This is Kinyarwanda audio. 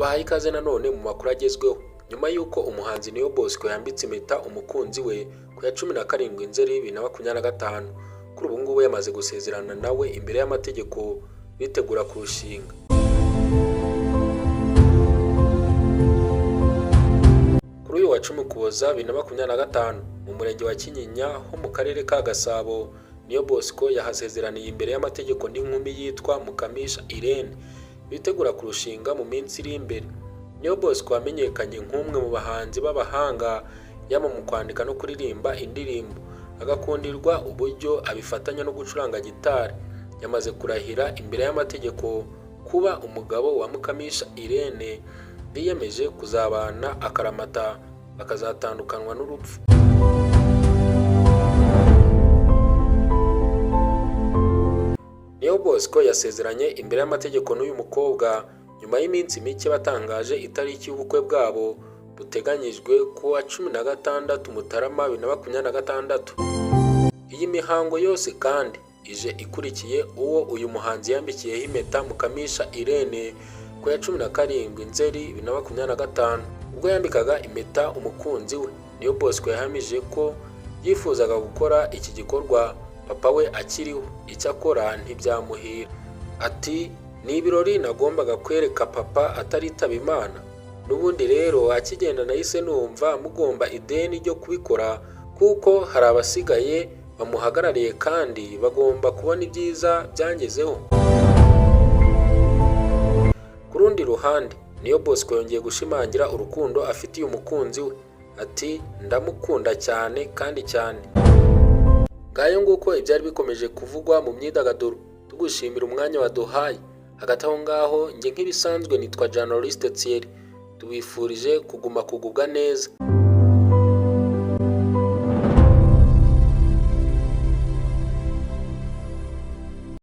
tubahaye ikaze nanone mu makuru agezweho. Nyuma y'uko umuhanzi Niyo Bosco yambitse impeta umukunzi we ku ya 17 Nzeri 2025, kuri ubu ngubu yamaze gusezerana nawe imbere y'amategeko bitegura kurushinga. Kuri uyu wa 10 Ukuboza 2025 mu murenge wa Kinyinya ho mu karere ka Gasabo, Niyo Bosco yahasezeraniye imbere y'amategeko n'inkumi yitwa Mukamisha Irene bitegura kurushinga mu minsi iri imbere. Niyo Bosco wamenyekanye nk'umwe mu bahanzi b'abahanga yaba mu kwandika no kuririmba indirimbo, agakundirwa uburyo abifatanya no gucuranga gitari. Yamaze kurahira imbere y'amategeko kuba umugabo wa Mukamisha Irene, biyemeje kuzabana akaramata bakazatandukanwa n'urupfu. Niyo Bosco yasezeranye imbere y'amategeko n'uyu mukobwa nyuma y'iminsi mike batangaje itariki y'ubukwe bwabo buteganyijwe ku wa 16 Mutarama 2026. Iyi mihango yose kandi ije ikurikiye uwo uyu muhanzi yambikiyeho impeta Mukamisha Irene ku ya 17 Nzeri 2025. Ubwo yambikaga impeta umukunzi we, Niyo Bosco yahamije ko yifuzaga gukora iki gikorwa papa we akiriho, icyakora ntibyamuhira. Ati ni ibirori nagombaga kwereka papa ataritaba Imana, n'ubundi rero akigenda nahise numva mugomba ideni ryo kubikora kuko hari abasigaye bamuhagarariye kandi bagomba kubona ibyiza byangezeho. Ku rundi ruhande, Niyo Bosco yongeye gushimangira urukundo afitiye umukunzi we. Ati ndamukunda cyane kandi cyane. Ngayo nguko ibyari bikomeje kuvugwa mu myidagaduro, tugushimira umwanya waduhaye. Hagati aho ngaho njye nk'ibisanzwe nitwa Journaliste Thierry, tubifurije kuguma kugubwa neza.